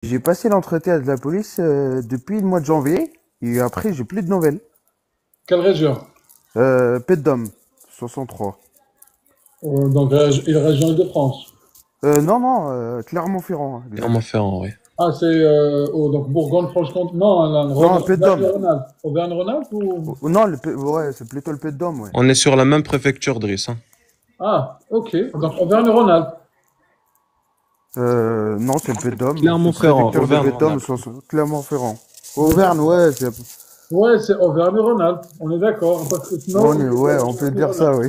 J'ai passé l'entretien de la police depuis le mois de janvier et après j'ai plus de nouvelles. Quelle région? Pet-Dom, 63. Donc, une région de France. Non, Clermont-Ferrand, exact. Clermont-Ferrand, oui. Ah, c'est donc Bourgogne-Franche-Comté. Non, là, Non, Pet-Dom. Auvergne-Rhône-Alpes. Auvergne-Rhône-Alpes ou... Non, ouais, c'est plutôt le Pet-Dom, ouais. On est sur la même préfecture, Driss, hein. Ah, ok. Donc, Auvergne-Rhône-Alpes. Non, c'est le Pet-Dom. C'est Clermont-Ferrand, préfecture de Pet-Dom, Auvergne-Rhône-Alpes. Clermont-Ferrand. Auvergne, ouais, Ouais, c'est Auvergne-Rhône-Alpes. On est d'accord. Parce que sinon, ouais, on peut dire ça, oui.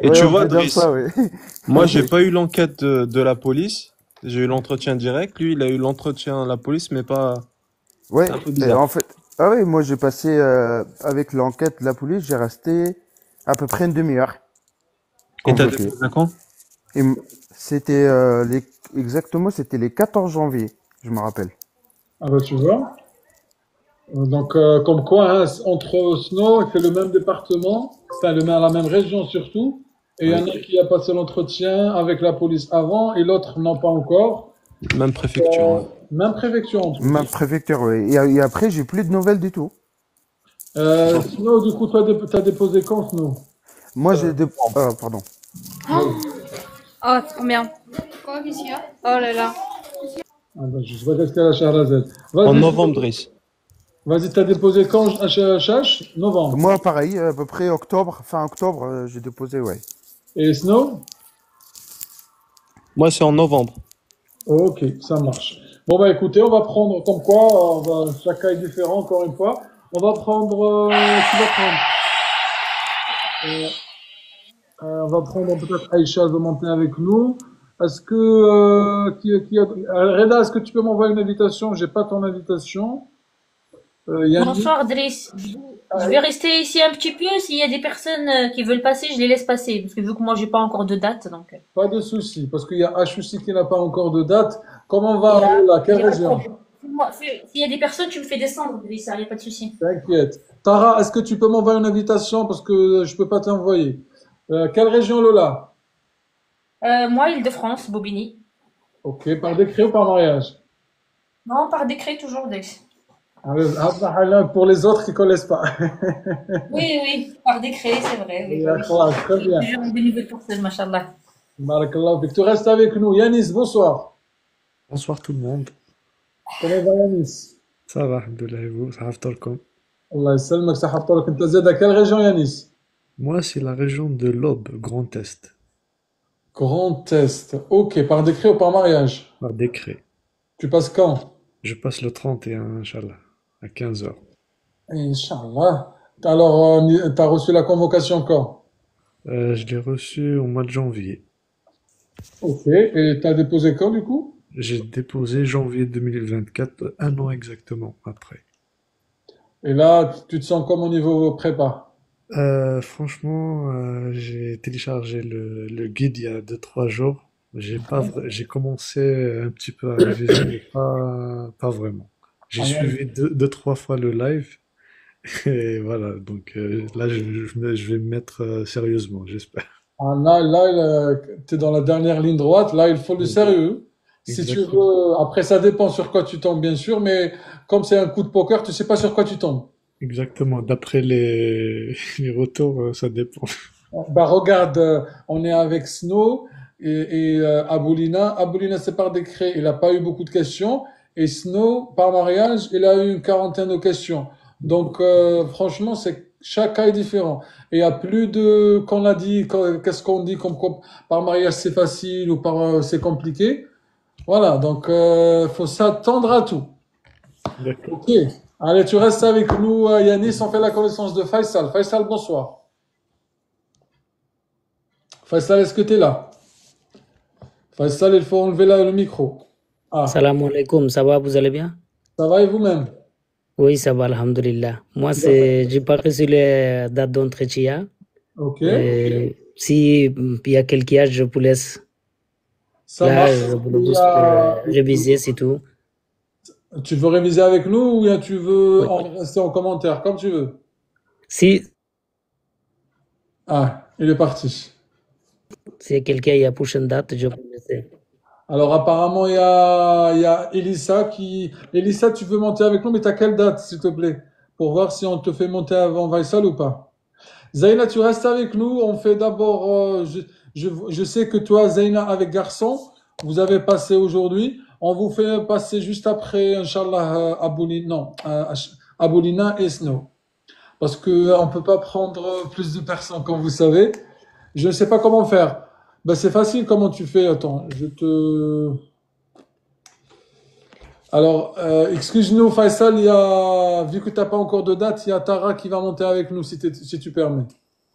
Et Ouais, tu on vois, peut dire ça, Driss, oui. moi, j'ai pas eu l'enquête de la police. J'ai eu l'entretien direct. Lui, il a eu l'entretien de la police, mais pas. C'est Ouais, un peu et bizarre. en fait, ah oui, moi j'ai passé avec l'enquête de la police, j'ai resté à peu près une demi-heure Et t'as convoqué. déposé quand? Et c'était exactement, c'était les 14 janvier, je me rappelle. ah bah, tu vois. Donc, comme quoi, hein, entre Snow, il fait le même département, enfin, la même région surtout. Et il y Oui. en a qui a passé l'entretien avec la police avant et l'autre non pas encore. Même préfecture, ouais. Même préfecture en Ma plus. préfecture, oui. Et après, j'ai plus de nouvelles du tout. Snow, du coup, toi, t'as déposé quand, Snow? Moi, pardon. Oui. Oh, trop bien. Quoi, qu'est-ce qu'il y a? Oh là là. Ah bah, je sais pas qu'est-ce qu'elle a, Shahrazad. En Vas-y, novembre, Driss. vas-y, t'as déposé quand, HH? Novembre. Moi, pareil, à peu près octobre, fin octobre, j'ai déposé, ouais. Et Snow? Moi, c'est en novembre. Ok, ça marche. Bon, bah écoutez, on va prendre, comme quoi, chaque cas est différent, encore une fois. On va prendre, qui va prendre? Euh, on va prendre peut-être Aïcha, elle veut monter avec nous. Est-ce que, Reda, est-ce que tu peux m'envoyer une invitation? J'ai pas ton invitation. Yannick? Bonsoir, Driss. Je vais rester ici un petit peu. S'il y a des personnes qui veulent passer, je les laisse passer. Parce que vu que moi, j'ai pas encore de date, donc. Pas de souci, parce qu'il y a H aussi qui n'a pas encore de date. Comment va Il y a, là? Quelle il y a pas de région? problème. S'il y a des personnes, tu me fais descendre, Driss, il n'y a pas de souci. T'inquiète. Tara, est-ce que tu peux m'envoyer une invitation parce que je peux pas t'envoyer? Quelle région, Lola? Moi, Île-de-France, Bobigny. Ok, par décret ou par mariage? Non, par décret, toujours, Driss. Pour les autres qui connaissent pas. Oui, oui, par décret, c'est vrai. Oui, bah oui. D'accord, très J'ai bien. toujours une nouvelle personne, machallah. Barakallah fik. Tu restes avec nous. Yanis, bonsoir. Bonsoir tout le monde. Comment va Yanis? Ça va, Alhamdoulilah, et vous, ça va فطوركم. Allah يسلمك صحة طولك. انت زاد à quelle région Yanis? Moi, c'est la région de l'Aube, Grand Est, Grand Est. Ok, par décret ou par mariage? par décret. Tu passes quand? Je passe le 31, Inch'Allah, à 15 heures. Inch'Allah. Alors, t'as reçu la convocation quand? Je l'ai reçu au mois de janvier. Ok, et t'as déposé quand du coup? J'ai déposé janvier 2024, un an exactement après. Et là, tu te sens comme au niveau prépa? Franchement, j'ai téléchargé le guide il y a 2 3 jours. J'ai commencé un petit peu à réviser, mais pas vraiment. J'ai Ah, suivi deux, trois fois le live. Et voilà, donc là, je vais me mettre sérieusement, j'espère. là, tu es dans la dernière ligne droite. Là, il faut du sérieux. Si tu Exactement. veux, après, ça dépend sur quoi tu tombes, bien sûr, mais comme c'est un coup de poker, tu sais pas sur quoi tu tombes. Exactement. D'après les retours, ça dépend. Bah, regarde, on est avec Snow et Aboulina. Aboulina, c'est par décret, il n'a pas eu beaucoup de questions. Et Snow, par mariage, il a eu une quarantaine de questions. Donc, franchement, chaque cas est différent. Et il y a plus de, qu'on a dit, qu'est-ce qu'on dit comme quoi par mariage c'est facile ou c'est compliqué. Voilà, donc faut s'attendre à tout. D'accord. Ok. Allez, tu restes avec nous, Yanis. On fait la connaissance de Faisal. Faisal, bonsoir. Faisal, est-ce que tu es là? Faisal, il faut enlever le micro. Ah, Salam alaikum, ça va, vous allez bien? ça va et vous-même? Oui, ça va, alhamdulillah. Moi, j'ai pas reçu les dates d'entretien. Ok, Si il y a quelqu'un, je vous laisse. ça Là, marche. je vous le Et, pousse pour réviser, c'est tout. tu veux réviser avec nous ou bien tu veux Oui. rester en commentaire, comme tu veux? Si, Ah, il est parti. si quelqu'un y a prochaine date, je vous laisse. Alors apparemment, il y a Elissa qui... Elissa, tu veux monter avec nous, mais t'as quelle date, s'il te plaît? Pour voir si on te fait monter avant Faisal ou pas. Zaina, tu restes avec nous. On fait d'abord... je sais que toi, Zaina, avec garçon, vous avez passé aujourd'hui. On vous fait passer juste après, Inch'Allah, Aboulina et Snow. Parce que on peut pas prendre plus de personnes, comme vous savez. Je ne sais pas comment faire. Ben, c'est facile, comment tu fais? Attends, Alors, excuse-nous, Faisal, vu que tu n'as pas encore de date, il y a Tara qui va monter avec nous, si tu permets.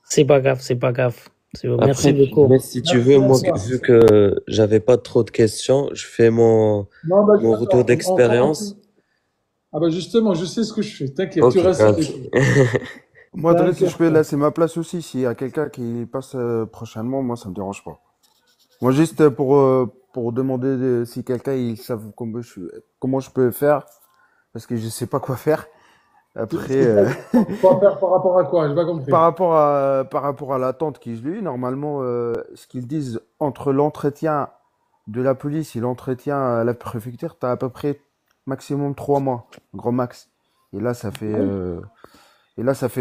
C'est pas grave, c'est pas grave. Merci Après, beaucoup. mais si tu Merci veux, à moi, toi. vu que j'avais pas trop de questions, je fais mon Attends, retour d'expérience. Ah ben justement, je sais ce que je fais. T'inquiète, Ok, tu restes ok. avec nous. Moi, Drake, si je peux T'inquiète. laisser ma place aussi, s'il y a quelqu'un qui passe prochainement, moi, ça me dérange pas. Moi, juste pour demander si quelqu'un, il savent comment je peux faire, parce que je sais pas quoi faire. Après, C'est pas quoi faire par rapport à quoi? J'ai pas compris. par rapport à l'attente qu'ils ont eu, normalement, ce qu'ils disent entre l'entretien de la police et l'entretien à la préfecture, t'as à peu près maximum 3 mois, grand max. Et là, ça fait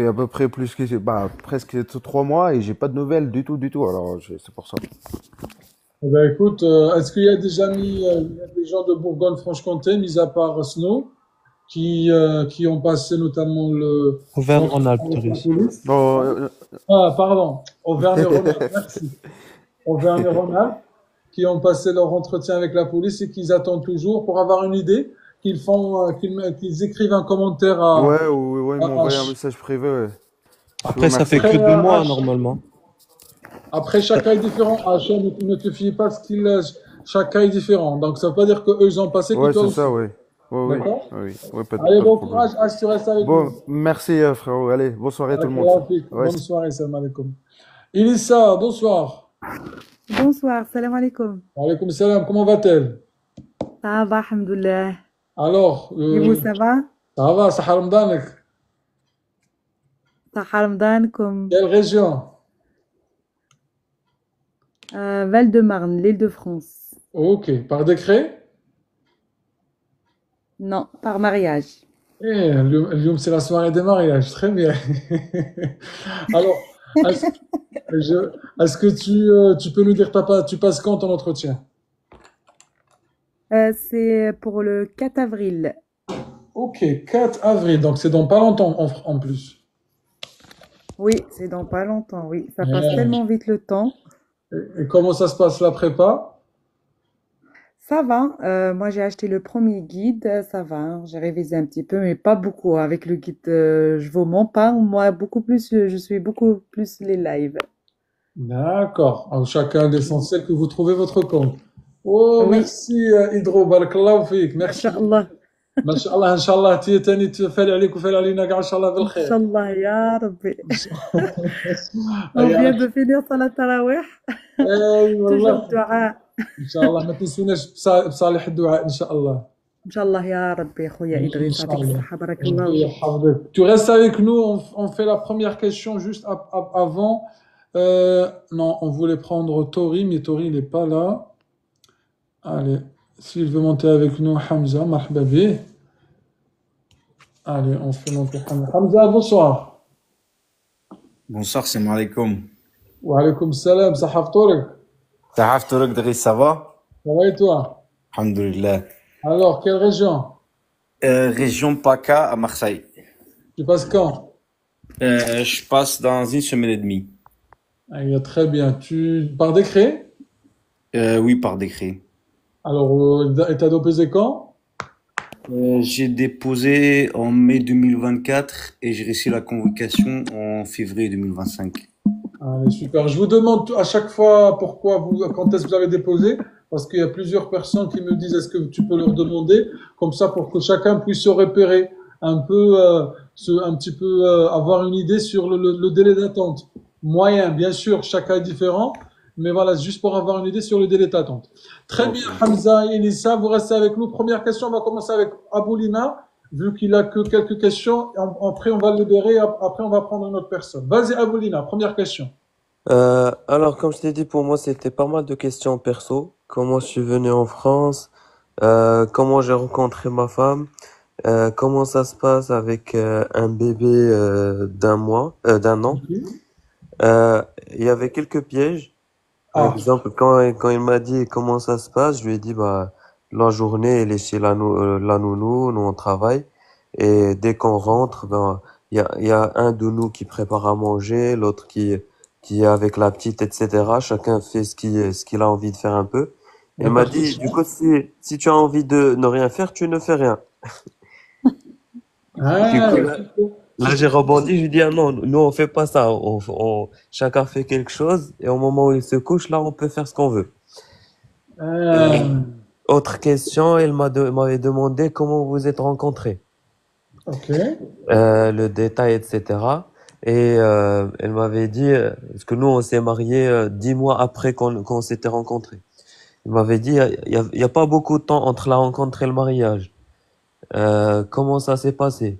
à peu près presque 3 mois et j'ai pas de nouvelles du tout, du tout. Alors, c'est pour ça. Eh ben, écoute, est-ce qu'il y a des amis, il y a des gens de Bourgogne-Franche-Comté, mis à part Snow, qui ont passé notamment Auvergne-Rhône-Alpes, avec la Doris. police? Bon, Ah, pardon, Auvergne-Rhône-Alpes, merci. Auvergne-Rhône-Alpes, qui ont passé leur entretien avec la police et qu'ils attendent toujours pour avoir une idée, qu'ils écrivent un commentaire ouais, ils m'ont envoyé un à- message privé, ouais. Après, ça fait Merci. que Après, 2 mois, H. normalement. Après, chaque cas est différent. Hachem, ne te fie pas à ce chaque cas est différent. Donc, ça veut pas dire que eux, ils ont passé, que Ouais, toi c'est aussi. ça, ouais. Ouais, D'accord? pas Allez, de bon problème. courage. H, tu restes avec Bon, nous. merci, frérot. Allez, bonne soirée tout le monde. Barakallahu fik. Ouais, Bonne soirée, salam alaikum. Elissa, bonsoir. Bonsoir, salam alaikum. Wa alaikum salam. Comment va-t-elle? Ça va, alhamdoulilah. Alors, Et vous, ça va? ça va, Sahar Ramadak. Sahar Ramadan comme Quelle région? Val-de-Marne, l'Île-de-France. Ok. Par décret? Non, par mariage. اليوم c'est la soirée des mariages. Très bien. Alors, est-ce est-ce que tu peux nous dire, tu passes quand ton entretien? C'est pour le 4 avril. Ok, 4 avril, donc c'est dans pas longtemps en plus. Oui, c'est dans pas longtemps, oui. Ça passe Ouais. tellement vite le temps. Et comment ça se passe la prépa? Ça va. Moi, j'ai acheté le premier guide. Ça va, hein. J'ai révisé un petit peu, mais pas beaucoup. Avec le guide, je vous mens pas. Moi, je suis beaucoup plus les lives. D'accord. Alors, chacun l'essentiel que vous trouvez votre compte. Oh, Oui, merci Hydro, barakallahu fik. Merci. Inch'Allah. Mashallah, Inch'Allah, تاني تفعل عليك وفعل علينا كاع إن شاء الله بالخير. Inch'Allah, ya Rabbi. On vient de finir Salat Tarawih. اي Toujours والله dua. ان شاء الله ما تنسوناش بصالح الدعاء ان شاء الله. Inch'Allah, ya Rabbi, خويا ان إدريس. شاء يعطيك الله. الصحة. بارك ربي الله فيك. يحفظك. Tu restes avec nous, on fait la première question juste avant. Non, on voulait prendre Tori, mais Tori il est pas là. Allez, s'il veut monter avec nous, Hamza, marhaba bih. Allez, on fait monter Hamza. Hamza, bonsoir. Bonsoir, c'est Malikoum. Wa alaykoum salam, sahaf Torik. Tahaf Tourak Dri, ça va? Ça va et toi? Alhamdulillah. Alors, quelle région? Région PACA à Marseille. Tu passes quand? Je passe dans une semaine et demie. Ah, il y a très bien. Par décret? Oui, par décret. Alors, et t'as déposé quand? J'ai déposé en mai 2024 et j'ai reçu la convocation en février 2025. Allez, super. Je vous demande à chaque fois quand est-ce que vous avez déposé, parce qu'il y a plusieurs personnes qui me disent est-ce que tu peux leur demander, comme ça pour que chacun puisse se repérer un peu, un petit peu avoir une idée sur le délai d'attente. Moyen, bien sûr, chacun est différent, mais voilà, juste pour avoir une idée sur le délai d'attente. Très bien, Hamza et Elissa, vous restez avec nous. Première question, on va commencer avec Aboulina, vu qu'il a que quelques questions. Après, on va le libérer, après, on va prendre une autre personne. Vas-y, Aboulina, première question. Alors, comme je t'ai dit, pour moi, c'était pas mal de questions perso. Comment je suis venu en France, comment j'ai rencontré ma femme, comment ça se passe avec un bébé d'un an. Ok. Il y avait quelques pièges. Par Ah, exemple, quand il m'a dit comment ça se passe, je lui ai dit, bah, la journée, elle est chez la nounou, nous on travaille. Et dès qu'on rentre, ben, il y a un de nous qui prépare à manger, l'autre qui est avec la petite, etc. Chacun fait ce qu'il a envie de faire un peu. Il m'a dit, du répartition. coup, si tu as envie de ne rien faire, tu ne fais rien. Du Ah, coup, c'est là, j'ai rebondi, je lui ai dit, ah non, nous, on fait pas ça. Chacun fait quelque chose, et au moment où il se couche, là, on peut faire ce qu'on veut. ah, Et autre question, m'avait demandé comment vous êtes rencontrés, ok. le détail, etc. Et elle m'avait dit, parce que nous, on s'est mariés 10 mois après qu'on s'était rencontrés. Il m'avait dit, il y a pas beaucoup de temps entre la rencontre et le mariage. Comment ça s'est passé?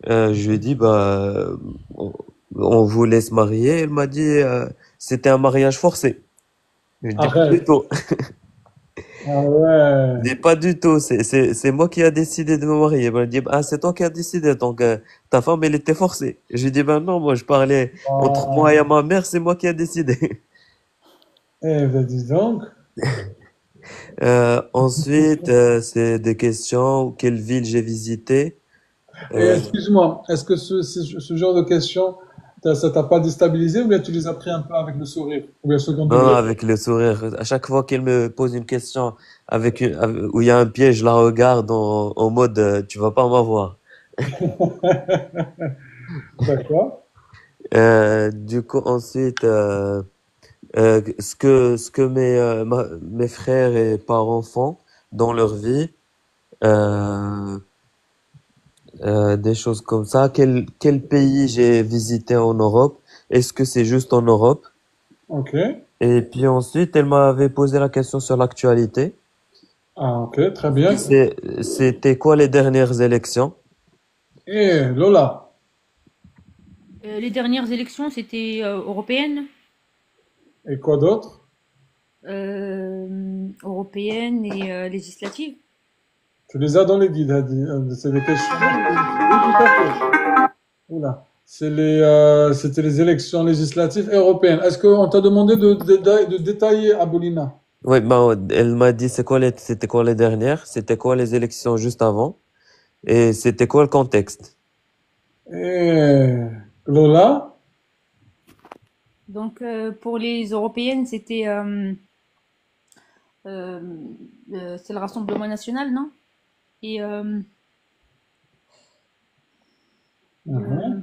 Je lui ai dit, bah, on voulait se marier. Elle m'a dit, c'était un mariage forcé. Je lui ai dit, pas du Arrête. tout. Ah ouais. Mais pas du tout, c'est moi qui a décidé de me marier. Elle m'a dit, ah, c'est toi qui as décidé, donc ta femme, elle était forcée. Je lui ai dit, ben non, moi je parlais entre moi et Ah, ma mère, c'est moi qui a décidé. eh ben dis donc. Ensuite, c'est des questions, quelle ville j'ai visité. Et Euh, excuse-moi, est-ce que ce genre de questions, ça t'a pas déstabilisé ou bien tu les as pris un peu avec le sourire ou bien second non, degré? avec le sourire. À chaque fois qu'elle me pose une question où il y a un piège, je la regarde en mode, tu vas pas m'avoir. D'accord. Du coup, ensuite, ce que mes frères et parents font dans leur vie, euh, des choses comme ça. Quel pays j'ai visité en Europe? Est-ce que c'est juste en Europe? Ok. Et puis ensuite, elle m'avait posé la question sur l'actualité. Ah, ok, très bien. C'était quoi les dernières élections? Et Lola, Les dernières élections, c'était européennes. et quoi d'autre? Européennes et législatives. Tu les as dans les guides, Hadi. C'est des questions. Oui, oui. Oui, tout à fait. Oula. C'était les élections législatives européennes. Est-ce qu'on t'a demandé de détailler, Abolina? Oui, ben, elle m'a dit c'était quoi les dernières, c'était quoi les élections juste avant, et c'était quoi le contexte. Et Lola? Donc, pour les européennes, c'était euh, c'est le Rassemblement national, non? Et Mhm. euh,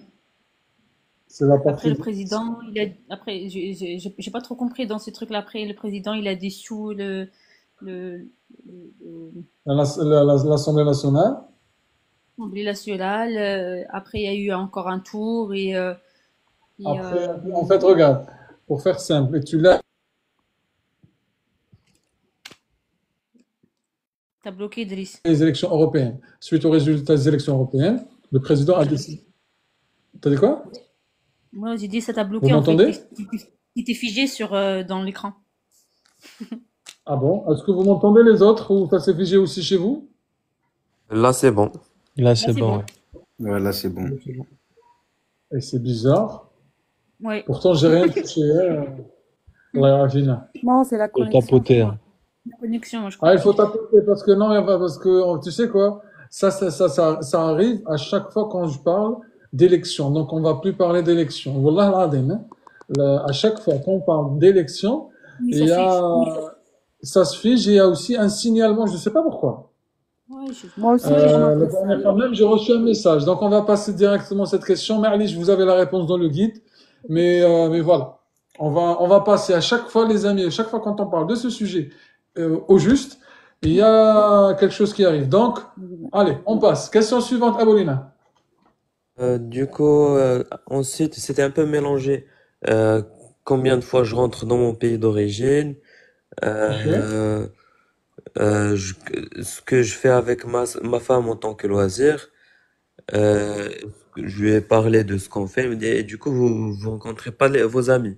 C'est la après, partie. le président, il a. Après, j'ai pas trop compris dans ces trucs-là. Après, le président, il a dissous le, L'Assemblée nationale. l'Assemblée nationale. Après, il y a eu encore un tour et, Après, en fait, regarde, pour faire simple, et tu l'as t'as bloqué, Driss. les élections européennes. Suite aux résultats des élections européennes, le président a décidé. T'as dit quoi? Moi, j'ai dit ça t'a Vous bloqué en fait. m'entendez? T'es figé dans l'écran. Ah bon? Est-ce que vous m'entendez les autres ou ça s'est figé aussi chez vous? Là, c'est bon. Là, Là, c'est c'est bon, bon. ouais. Voilà, c'est bon. Et c'est bizarre. Ouais. Pourtant, j'ai rien touché, la Gina. Non, c'est la Faut le connexion, je tapoter, crois. hein. La connexion, moi, je Ah, crois. il faut tapoter parce que non, parce que tu sais quoi? Ça arrive à chaque fois quand je parle d'élection. Donc, on va plus parler d'élection. Wallah al-azim, hein. À chaque fois qu'on parle d'élection, Oui, il ça y se fiche. a, ça se fige et il y a aussi un signalement. Je ne sais pas pourquoi. Ouais, Moi aussi, j'ai La remarqué ça. dernière fois même, j'ai reçu un message. Donc, on va passer directement à cette question. Mais Ali, vous avez la réponse dans le guide. Mais voilà. On va passer à chaque fois, les amis, à chaque fois quand on parle de ce sujet au juste, il y a quelque chose qui arrive. Donc, allez, on passe. Question suivante, Abolina. Du coup, ensuite, c'était un peu mélangé. Euh, Combien de fois je rentre dans mon pays d'origine, Ok. euh, je- ce que je fais avec ma femme en tant que loisir. Je lui ai parlé de ce qu'on fait. Il me dit, et du coup, vous rencontrez pas vos amis.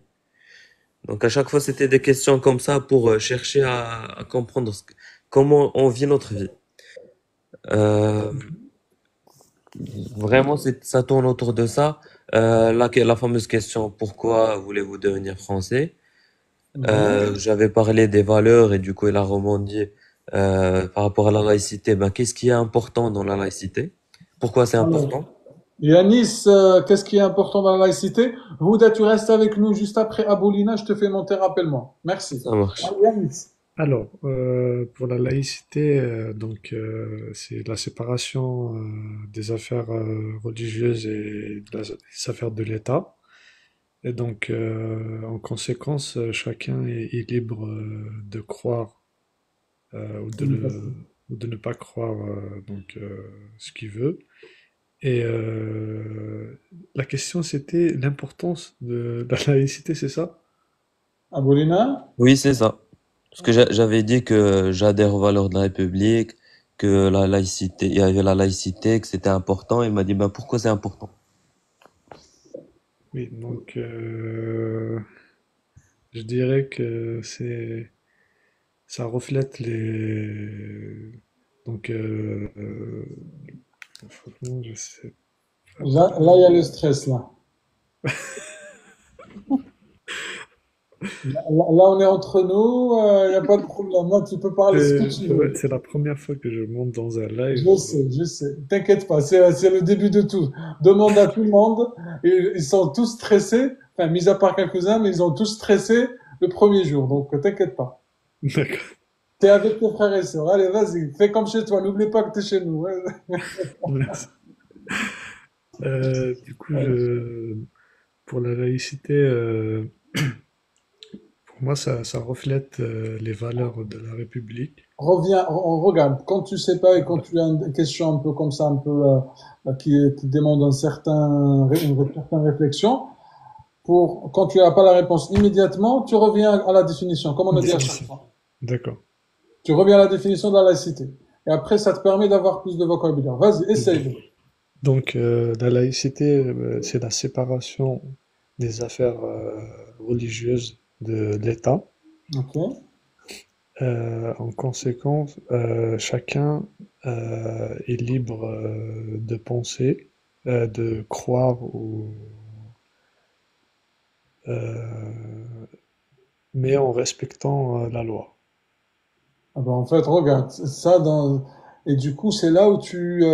Donc à chaque fois, c'était des questions comme ça pour chercher à comprendre comment on vit notre vie. Euh, Vraiment, ça tourne autour de ça. La fameuse question, pourquoi voulez-vous devenir français? J'avais parlé des valeurs et du coup, il a rebondi par rapport à la laïcité. Ben, qu'est-ce qui est important dans la laïcité? Pourquoi c'est Alors, important? Yanis, qu'est-ce qui est important dans la laïcité? Houda, tu restes avec nous juste après Aboulina, je te fais monter, rappelle-moi. Merci. Ça marche. Allez, Yanis. Alors, pour la laïcité, c'est la séparation des affaires religieuses et des affaires de l'État. Et donc, en conséquence, chacun est libre de croire ou de ne pas croire ce qu'il veut. Et la question, c'était l'importance de la laïcité, c'est ça? Aboulina? Oui, c'est ça. Parce que j'avais dit que j'adhère aux valeurs de la République, que la laïcité, il y avait la laïcité, que c'était important. Il m'a dit, ben, pourquoi c'est important? Oui, donc je dirais que ça reflète donc franchement, je sais pas Là, il y a le stress, là. Là, on est entre nous, il n'y a pas de problème. Moi, tu peux parler ce que tu veux. C'est la première fois que je monte dans un live. Je sais. T'inquiète pas, c'est le début de tout. Demande à tout le monde. Ils sont tous stressés. Enfin, mis à part quelques-uns, mais ils ont tous stressé le premier jour. Donc, t'inquiète pas. D'accord. T'es avec tes frères et sœurs. Allez, vas-y. Fais comme chez toi. N'oublie pas que t'es chez nous. Merci. Du coup, pour la laïcité, pour moi, ça reflète les valeurs de la République. Reviens, on regarde. Quand tu sais pas et quand tu as une question un peu comme ça, un peu qui demande une certaine réflexion, quand tu n'as pas la réponse immédiatement, tu reviens à la définition, comme on a dit à chaque fois. D'accord. Tu reviens à la définition de la laïcité. Et après, ça te permet d'avoir plus de vocabulaire. Vas-y, essaye. Donc, la laïcité, c'est la séparation des affaires religieuses de l'État. Ok. En conséquence, chacun est libre de penser, de croire mais en respectant la loi. Ah ben, en fait, regarde, et du coup, c'est là où tu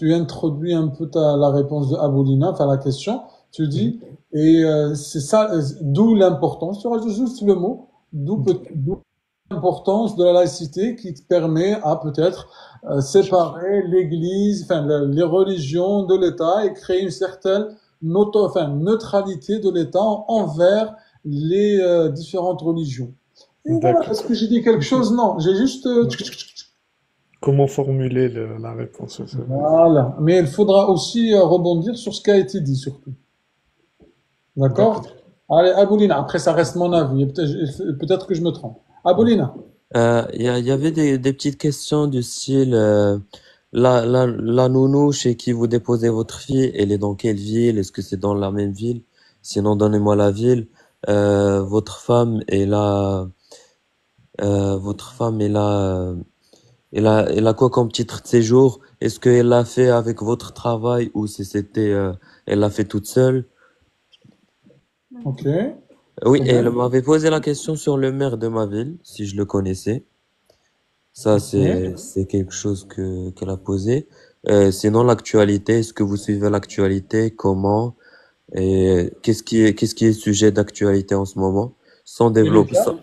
introduis un peu la réponse de Aboulina, enfin la question. Tu dis, et c'est ça, d'où l'importance, tu rajoutes juste le mot, d'où l'importance de la laïcité qui te permet à peut-être séparer l'Église, enfin les religions de l'État et créer une certaine neutralité de l'État envers les différentes religions. Et voilà, est-ce que j'ai dit quelque chose? Non, j'ai juste... Comment formuler la réponse? Voilà, mais il faudra aussi rebondir sur ce qui a été dit, surtout. D'accord? Allez, Aboulina, après ça reste mon avis, peut-être que je me trompe. Aboulina. Il y avait des petites questions du style la nounou chez qui vous déposez votre fille, elle est dans quelle ville? Est-ce que c'est dans la même ville? Sinon, donnez-moi la ville. Votre femme est là. Votre femme est là. Elle a quoi comme titre de séjour? Est-ce qu'elle l'a fait avec votre travail ou si c'était elle l'a fait toute seule? Ok. Oui, et elle m'avait posé la question sur le maire de ma ville, si je le connaissais. Ça, c'est quelque chose qu'elle a posé. Sinon, l'actualité, est-ce que vous suivez l'actualité? Comment? Et qu'est-ce qui est sujet d'actualité en ce moment? Sans développer ça.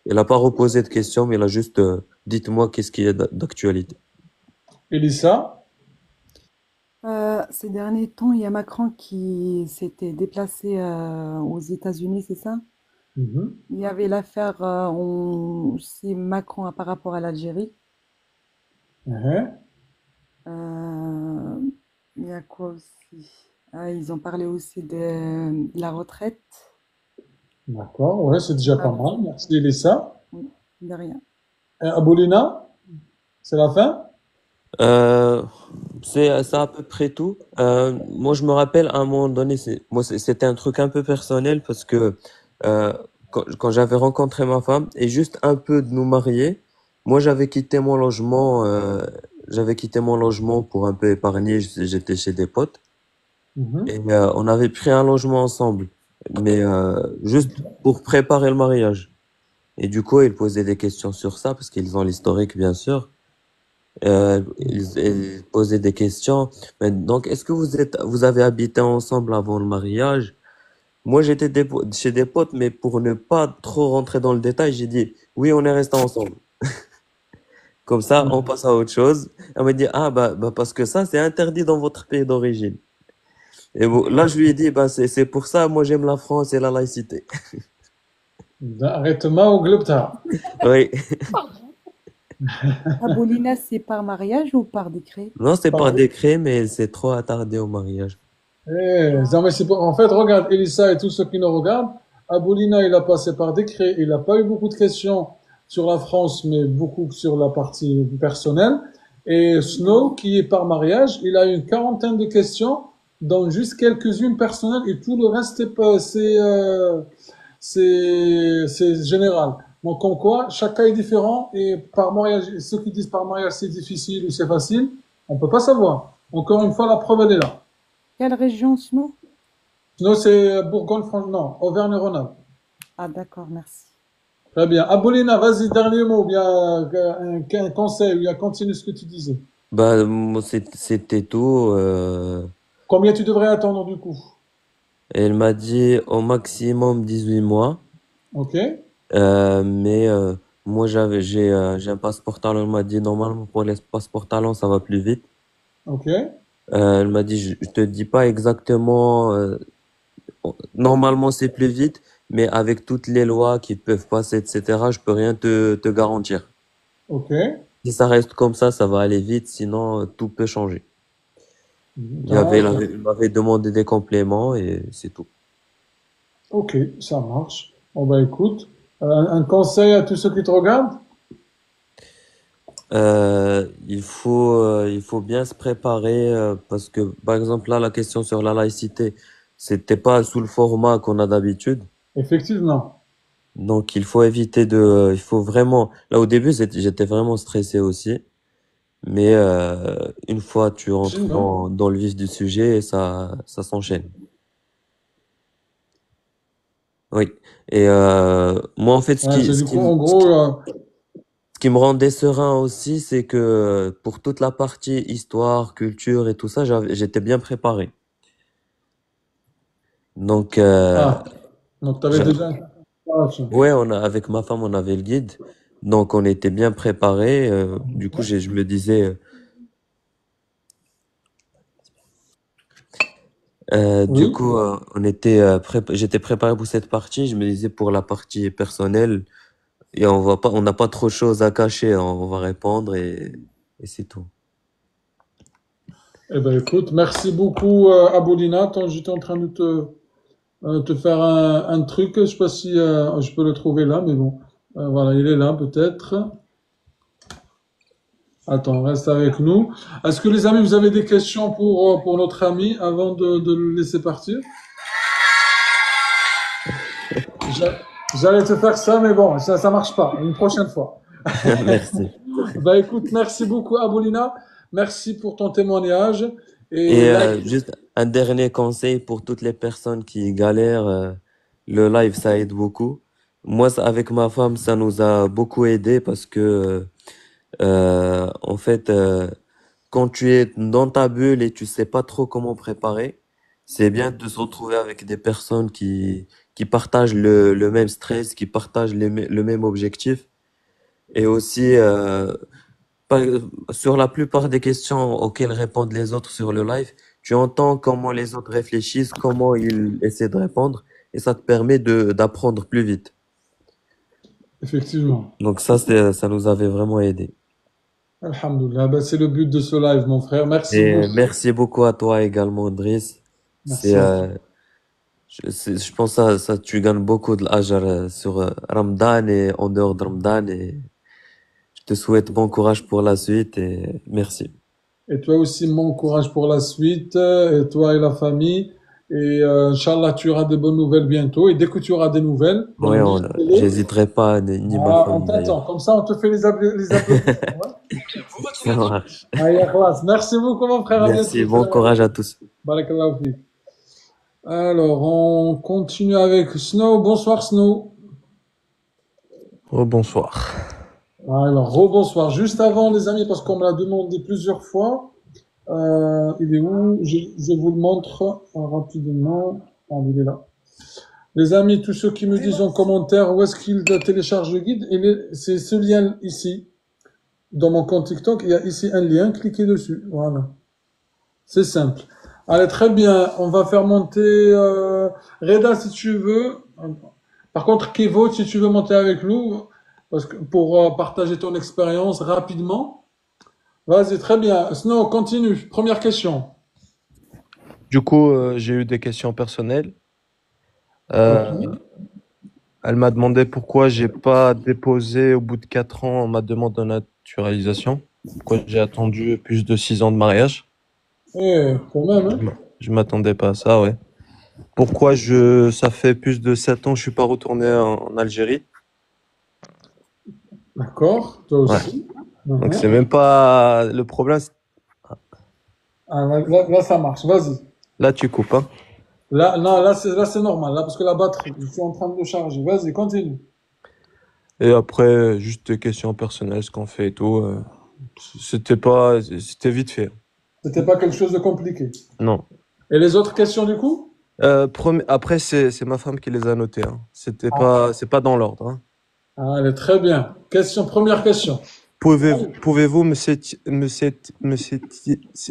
Elle a pas reposé de questions, mais elle a juste, dites-moi qu'est-ce qui est d'actualité. Elissa? Ces derniers temps, il y a Macron qui s'était déplacé aux États-Unis, c'est ça? Il y avait l'affaire aussi Macron par rapport à l'Algérie. Il y a quoi aussi? Ils ont parlé aussi de la retraite. D'accord, ouais, c'est déjà pas mal. Merci, Elissa. De rien. Aboulina, c'est la fin? C'est à peu près tout. Moi, je me rappelle à un moment donné, c'était un truc un peu personnel parce que quand j'avais rencontré ma femme et juste un peu de nous marier, moi j'avais quitté mon logement pour un peu épargner, j'étais chez des potes Mhm. et on avait pris un logement ensemble, mais juste pour préparer le mariage. Et du coup, ils posaient des questions sur ça parce qu'ils ont l'historique, bien sûr. Ils posaient des questions. Mais donc, est-ce que vous avez habité ensemble avant le mariage? Moi, j'étais chez des potes, mais pour ne pas trop rentrer dans le détail, j'ai dit, oui, on est resté ensemble. Comme ça, on passe à autre chose. Elle m'a dit, ah, bah, parce que ça, c'est interdit dans votre pays d'origine. Et bon, là, je lui ai dit, bah, c'est pour ça, moi, j'aime la France et la laïcité. Arrête-moi au globe tard. Oui. Abolina, c'est par mariage ou par décret? Non, c'est par Pardon. décret, mais c'est trop attardé au mariage. Non, mais en fait, regarde, Elissa et tous ceux qui nous regardent, Aboulina, il a passé par décret, il n'a pas eu beaucoup de questions sur la France, mais beaucoup sur la partie personnelle. Et Snow, qui est par mariage, il a eu une quarantaine de questions, dont juste quelques-unes personnelles, et tout le reste, c'est général. Donc, comme quoi, chaque cas est différent, et par mariage, ceux qui disent par mariage c'est difficile ou c'est facile, on peut pas savoir. Encore une fois, la preuve, elle est là. Quelle région, Snow? Non, c'est Bourgogne-Franche, non, Auvergne-Rhône-Alpes. Ah, d'accord, merci. Très bien. Abolina, vas-y, dernier mot, ou bien un conseil, ou bien continue ce que tu disais. Bah, moi, c'était tout. Combien tu devrais attendre du coup? Elle m'a dit au maximum 18 mois. Ok, Mais moi, j'ai un passeport talent. Elle m'a dit normalement pour les passeports talents, ça va plus vite. ok, Elle m'a dit, je te dis pas exactement. Normalement, c'est plus vite, mais avec toutes les lois qui peuvent passer, etc., je peux rien te garantir. ok. Si ça reste comme ça va aller vite. Sinon, tout peut changer. D'accord. Il m'avait demandé des compléments et c'est tout. Ok, ça marche. Bon, bah écoute, un conseil à tous ceux qui te regardent? Il faut bien se préparer parce que, par exemple, là, la question sur la laïcité, c'était pas sous le format qu'on a d'habitude. Effectivement. Donc, il faut vraiment, là, au début, j'étais vraiment stressé aussi. Mais une fois tu rentres Non? dans le vif du sujet, ça s'enchaîne. Oui. Et moi, en fait, Ouais, c'est du coup, en gros, ce qui me rendait serein aussi, c'est que pour toute la partie histoire, culture et tout ça, j'étais bien préparé. Donc, donc tu avais j'a- déjà une préparation. ouais, avec ma femme, on avait le guide. Donc, on était bien préparé. Du coup, je me disais, du Oui, coup, j'étais préparé pour cette partie. Je me disais pour la partie personnelle, et on n'a pas trop de choses à cacher. On va répondre et c'est tout. eh ben écoute, merci beaucoup, Abolina. Attends, j'étais en train de te faire un truc. Je sais pas si je peux le trouver là, mais bon. Voilà, il est là peut-être. Attends, reste avec nous. Est-ce que les amis, vous avez des questions pour notre ami avant de le laisser partir? J'a- J'allais te faire ça, mais bon, ça marche pas. Une prochaine fois. Merci. Bah écoute, merci beaucoup, Abolina. Merci pour ton témoignage. Et Et like. juste un dernier conseil pour toutes les personnes qui galèrent, le live, ça aide beaucoup. Moi, avec ma femme, ça nous a beaucoup aidé parce que, en fait, quand tu es dans ta bulle et tu sais pas trop comment préparer, c'est bien de se retrouver avec des personnes qui partagent le même stress, qui partagent le même objectif. Et aussi, par- sur la plupart des questions auxquelles répondent les autres sur le live, tu entends comment les autres réfléchissent, comment ils essaient de répondre, et ça te permet d'apprendre plus vite. Effectivement. Donc ça nous avait vraiment aidé. Alhamdoulilah. Bah, c'est le but de ce live, mon frère. Merci Et beaucoup. merci beaucoup à toi également, Driss. C'est, Merci à toi. je pense que tu gagnes beaucoup de l'ajr sur Ramadan et en dehors de Ramadan, et je te souhaite bon courage pour la suite et merci. Et toi aussi, bon courage pour la suite, et toi et la famille. Et Inch'Allah, tu auras des bonnes nouvelles bientôt. Et dès que tu auras des nouvelles, Oui, j'hésiterai pas, ni ma on famille t'attend. d'ailleurs. Comme ça, on te fait les applaudissements. Ça marche. Allez, classe. Merci beaucoup, mon frère. À Merci, bientôt. bon courage à tous. Barakallahu fik. Alors, on continue avec Snow. Bonsoir, Snow. Oh, bonsoir. Alors, rebonsoir. Juste avant, les amis, parce qu'on me l'a demandé plusieurs fois. Il est où? Je vous le montre rapidement. Ah, il est là. Les amis, tous ceux qui me disent en commentaire où est-ce qu'ils téléchargent le guide, c'est ce lien ici. Dans mon compte TikTok, il y a ici un lien. Cliquez dessus. Voilà. C'est simple. Allez, très bien. On va faire monter Reda si tu veux. Par contre, Kevo, si tu veux monter avec nous, parce que pour partager ton expérience rapidement. Vas-y, très bien. Snow, continue. Première question. Du coup, j'ai eu des questions personnelles. Elle m'a demandé pourquoi j'ai pas déposé au bout de 4 ans ma demande de naturalisation. Pourquoi j'ai attendu plus de 6 ans de mariage. Quand même, hein? Je m'attendais pas à ça, ouais. Pourquoi ça fait plus de 7 ans que je suis pas retourné en Algérie. D'accord, toi aussi. Ouais. Donc c'est même pas le problème. Là, ça marche. Vas-y. Là, tu coupes, hein? Là, non, là, c'est normal. Là, parce que la batterie, je suis en train de le charger. Vas-y, continue. Et après, juste des questions personnelles, ce qu'on fait et tout. C'était vite fait. C'était pas quelque chose de compliqué. Non. Et les autres questions du coup? Après, c'est ma femme qui les a notées. Hein. C'est pas dans l'ordre. Hein. Allez, très bien. Première question. Pouvez-vous me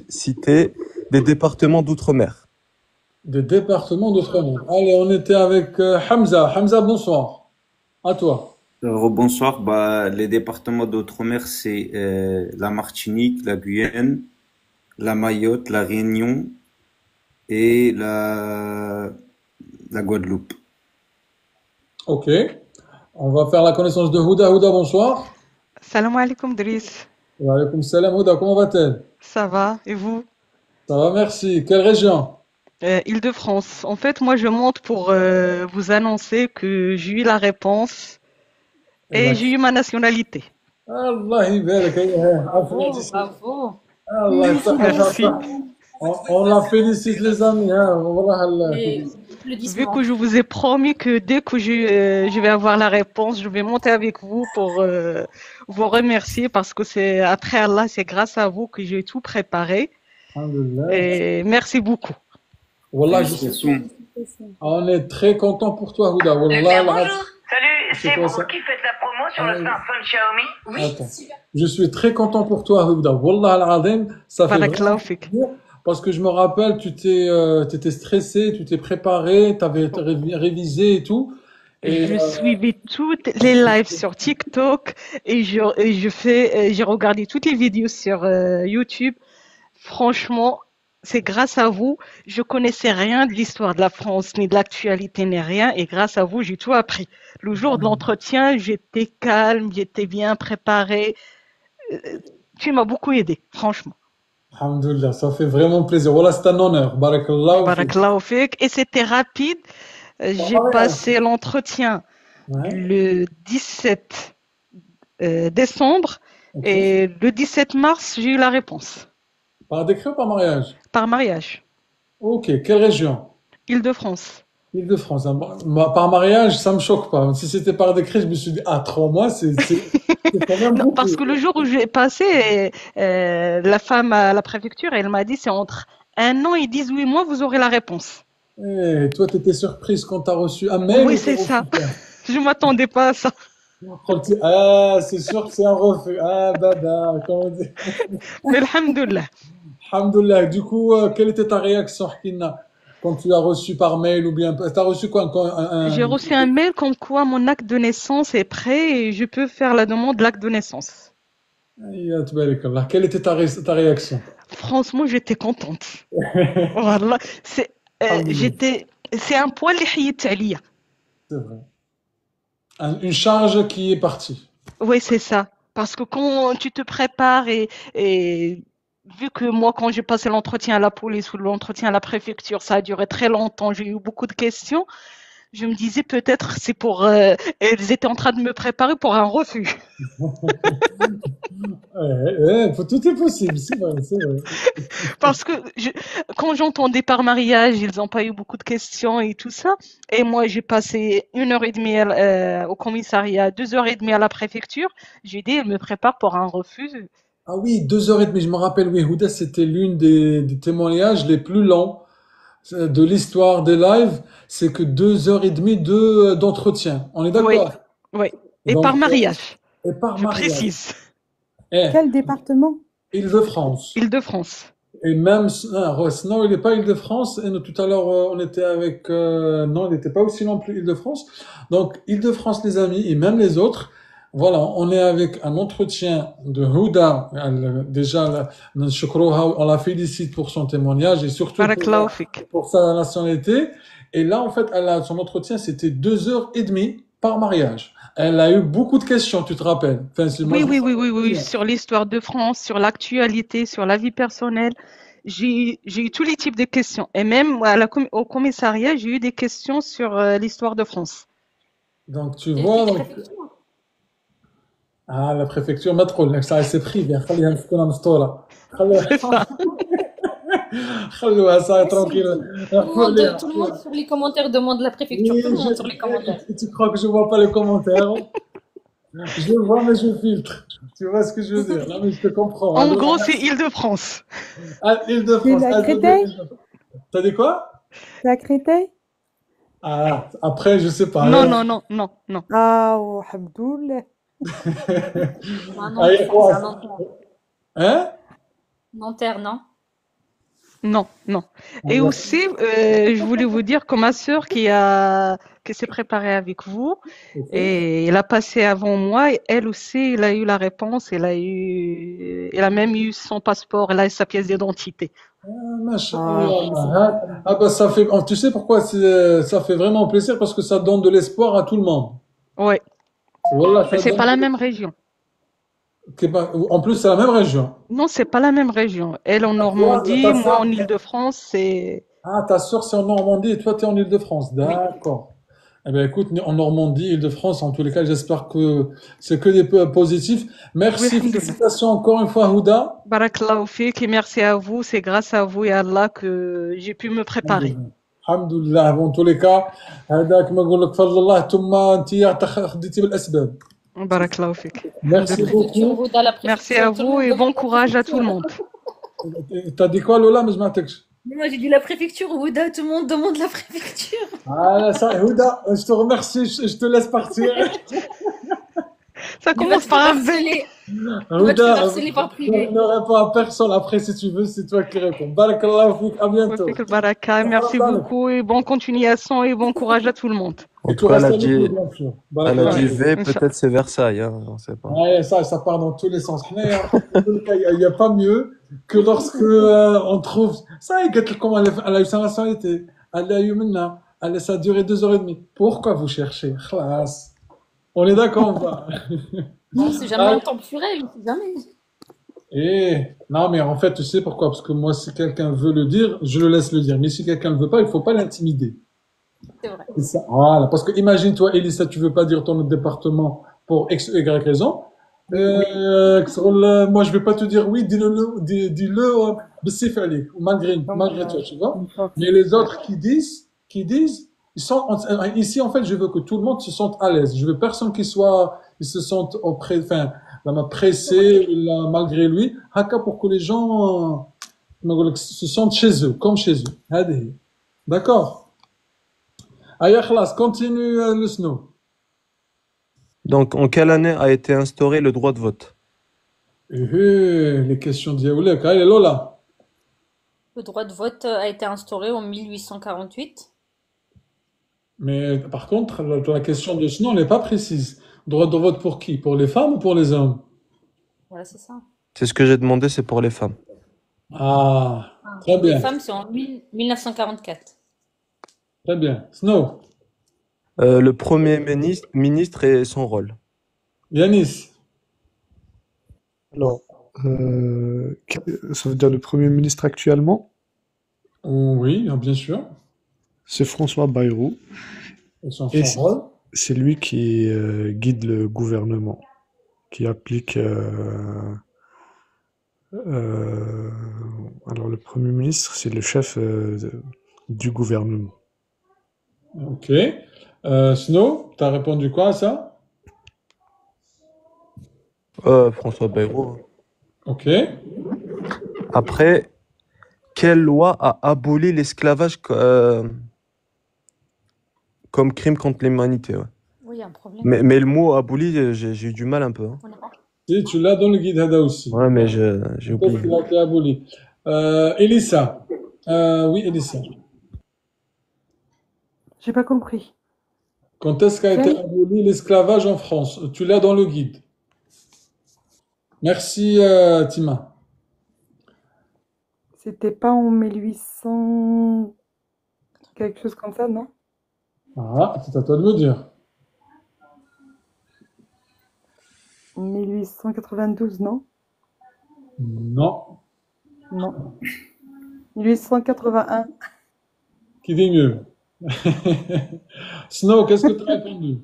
citer des départements d'outre-mer? Des départements d'outre-mer. Allez, on était avec Hamza. Hamza, bonsoir. À toi. Bonsoir. Les départements d'outre-mer, c'est la Martinique, la Guyane, la Mayotte, la Réunion et la Guadeloupe. Ok. On va faire la connaissance de Houda. Houda, bonsoir. Salam alaikum, Driss. Wa alaikum salam. Houda, comment va-t-elle? Ça va, et vous? Ça va, merci. Quelle région? Île-de-France. En fait, moi, je monte pour vous annoncer que j'ai eu la réponse et j'ai eu ma nationalité. Allah yabarak. Bravo. Merci. On la félicite, les amis. Hein. Vu que je vous ai promis que dès que je vais avoir la réponse, je vais monter avec vous pour vous remercier parce que c'est après Allah, c'est grâce à vous que j'ai tout préparé. Et merci beaucoup. Wallah, on est très content pour toi, Houda. Wallah, bonjour. Salut, c'est vous qui faites la promo sur le smartphone Xiaomi? Oui. Attends. Je suis très content pour toi, Houda. Wallah al-Azim, ça fait vraiment plaisir. Parce que je me rappelle, tu t'étais stressé, tu t'es préparé, tu avais révisé et tout. Et je suivais toutes les lives sur TikTok et j'ai regardé toutes les vidéos sur YouTube. Franchement, c'est grâce à vous. Je connaissais rien de l'histoire de la France, ni de l'actualité, ni rien. Et grâce à vous, j'ai tout appris. Le jour de l'entretien, j'étais calme, j'étais bien préparée. Tu m'as beaucoup aidé, franchement. Alhamdoulilah, ça fait vraiment plaisir. Voilà, c'est un honneur. Barakallahu fik. Barakallahu fik. Et c'était rapide. J'ai passé l'entretien le 17 décembre et le 17 mars, j'ai eu la réponse. Par décret ou par mariage? Par mariage. Ok, quelle région? Île-de-France. Île-de-France. Par mariage, ça me choque pas. Si c'était par décret, je me suis dit, 3 mois, c'est quand même beaucoup. Non, parce que le jour où j'ai passé, la femme à la préfecture, elle m'a dit, c'est entre 1 an et 18 mois, vous aurez la réponse. Et toi, tu étais surprise quand tu as reçu un mail? Oui, c'est ça. Je ne m'attendais pas à ça. C'est sûr que c'est un refus. Bada, comment on dit? Mais alhamdoulilah. Alhamdoulilah. Du coup, quelle était ta réaction, Hakina, quand tu as reçu par mail ou bien... Tu as reçu quoi? J'ai reçu un mail comme quoi mon acte de naissance est prêt et je peux faire la demande de l'acte de naissance. Quelle était ta réaction? Franchement, j'étais contente. Voilà. C'est un poil lihiet alia. C'est vrai. Une charge qui est partie. Oui, c'est ça. Parce que quand tu te prépares et vu que moi, quand j'ai passé l'entretien à la police ou l'entretien à la préfecture, ça a duré très longtemps, j'ai eu beaucoup de questions. Je me disais peut-être c'est pour... elles étaient en train de me préparer pour un refus. Tout est possible, c'est vrai, c'est vrai. Parce que quand j'entendais par mariage, ils n'ont pas eu beaucoup de questions et tout ça. Et moi, j'ai passé 1h30 au commissariat, 2h30 à la préfecture. J'ai dit, ils me préparent pour un refus. Ah oui, 2h30, je me rappelle, oui, Houda, c'était l'une des témoignages les plus longs de l'histoire des lives. C'est que 2h30 d'entretien. On est Oui, d'accord? oui. Et Donc, par mariage, et par je mariage. précise. Quel département? Île-de-France. Île-de-France. Et même, Snow, il n'est pas Île-de-France. Et nous, tout à l'heure, on était avec, non, il n'était pas aussi non plus Île-de-France. Donc, Île-de-France, les amis, et même les autres. Voilà, on est avec un entretien de Houda. Déjà, on la félicite pour son témoignage et surtout Barakallahu fik. pour sa nationalité. Et là, en fait, son entretien, c'était 2h30 par mariage. Elle a eu beaucoup de questions, tu te rappelles? Enfin, Oui, sur l'histoire de France, sur l'actualité, sur la vie personnelle. J'ai eu tous les types de questions. Et même au commissariat, j'ai eu des questions sur l'histoire de France. Donc, tu vois, la préfecture ما تقول لك ça c'est privé خليها مسكونة مستورة خلوها ça tranquille. Tout le monde sur les commentaires demande la préfecture. Tout le monde sur les commentaires. Tu crois que je vois pas les commentaires? Je vois mais je filtre. Tu vois ce que je veux dire? Non mais je te comprends. En gros, c'est Île-de-France. Ah, Île-de-France. C'est à Créteil? T'as dit quoi? C'est à Créteil? Ah, après je sais pas. Non. Ah, oh, Hamdoullah. Hein? Nanterre, non? Non. Et aussi, je voulais vous dire que ma sœur qui s'est préparée avec vous, et elle a passé avant moi, et elle aussi, elle a eu la réponse, elle a même eu son passeport, elle a eu sa pièce d'identité. Ah bah ça fait, tu sais pourquoi ça fait vraiment plaisir parce que ça donne de l'espoir à tout le monde. Oui. Voilà, Mais c'est pas la même région. En plus, c'est la même région. Non, c'est pas la même région. Elle en Normandie, moi en Île-de-France, c'est... Ah, ta soeur c'est en Normandie et toi tu es en Île-de-France. D'accord. Eh bien écoute, en Normandie, Île-de-France, en tous les cas, j'espère que c'est que des positifs. Merci, félicitations encore une fois, Houda. Barakallahu fik et merci à vous. C'est grâce à vous et à Allah que j'ai pu me préparer. Alhamdulillah, en tous les cas, هذاك ما نقول لك فضل الله ثم انت خديتي بالاسباب. Barakallahu fik. Merci beaucoup. Merci à vous et bon courage à tout le monde. T'as dit quoi, Lola? Mais je m'attends. Moi, j'ai dit la préfecture, Houda, tout le monde demande la préfecture. Ah, ça, Houda, je te remercie, je te laisse partir. Ça commence par un B. Houda, par privé. ne réponds à personne après si tu veux, c'est toi qui réponds. Barakallahu fik, à bientôt. Merci beaucoup et bonne continuation et bon courage à tout le monde. En tout cas, elle a dit V, peut-être c'est Versailles, hein, on sait pas. Ouais, ça part dans tous les sens. Il n'y a pas mieux que lorsque on trouve ça. Comment elle a eu sa nationalité, elle a eu maintenant, ça a duré 2h30. Pourquoi vous cherchez? Khlas. On est d'accord ou pas? Non, c'est jamais on tombe sur elle, jamais. Non, mais en fait, tu sais pourquoi? Parce que moi, si quelqu'un veut le dire, je le laisse le dire. Mais si quelqu'un ne le veut pas, il faut pas l'intimider. C'est vrai. C'est ça. Voilà. Parce que imagine-toi, Elisa, tu veux pas dire ton département pour X, Y raison. Moi, je vais pas te dire oui, dis-le, malgré toi, tu vois. Mais les autres qui disent, ils sont, ici, en fait, je veux que tout le monde se sente à l'aise. Je veux personne ils se sentent pressé, malgré lui. Haka pour que les gens, se sentent chez eux, comme chez eux. D'accord? Aïe, khlas, continue le snow. Donc, en quelle année a été instauré le droit de vote? Les questions d'Yaoulek. Allez, Lola. Le droit de vote a été instauré en 1848. Mais par contre, la question de snow n'est pas précise. Droit de vote pour qui? Pour les femmes ou pour les hommes? Voilà, c'est ça. C'est ce que j'ai demandé, c'est pour les femmes. Ah, très bien. Les femmes, c'est en 1944. Très bien. Snow. Le premier ministre et son rôle. Yanis. Alors, Ça veut dire le Premier ministre actuellement, Oui, bien sûr. c'est François Bayrou. Et son Et rôle. c'est lui qui guide le gouvernement, qui applique. Alors le Premier ministre, c'est le chef du gouvernement. Ok. Snow, t'as répondu quoi à ça? François Bayrou. Ok. Après, quelle loi a aboli l'esclavage comme crime contre l'humanité, ouais. Oui, il y a un problème. Mais le mot aboli, j'ai eu du mal un peu, hein. Si, tu l'as dans le guide Hada aussi. Ouais, mais j'ai Sauf oublié. qu'il a été aboli. Elissa. Oui, Elissa. J'ai pas compris. Quand est-ce qu'a été aboli l'esclavage en France? Tu l'as dans le guide. Merci, Tima. C'était pas en 1800 quelque chose comme ça, non? Ah, c'est à toi de me dire. 1892, non? Non. Non. 1881. Qui dit mieux? Snow, qu'est-ce que tu as répondu?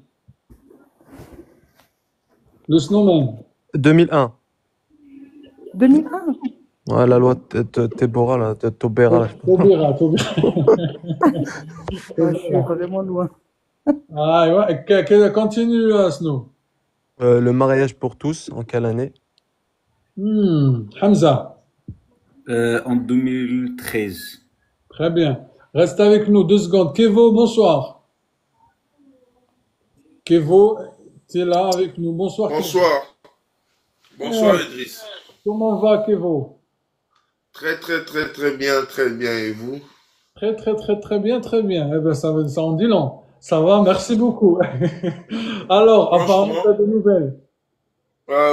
Le Snowman. 2001. 2001? Ouais, la loi Tébora, là, Taubira, là, je pense. Taubira. Je suis vraiment loin. Ah, ouais. Continue, Snow. Le mariage pour tous, en quelle année? Hamza. En 2013. Très bien. Reste avec nous 2 secondes. Kevo, bonsoir. Kevo, tu es là avec nous. Bonsoir. Bonsoir. Kevo. Bonsoir, Idriss. Comment va, Kevo? Très bien. Et vous? Très bien. Eh ben, ça en dit long. Ça va, merci beaucoup. Alors, apparemment, tu as des nouvelles.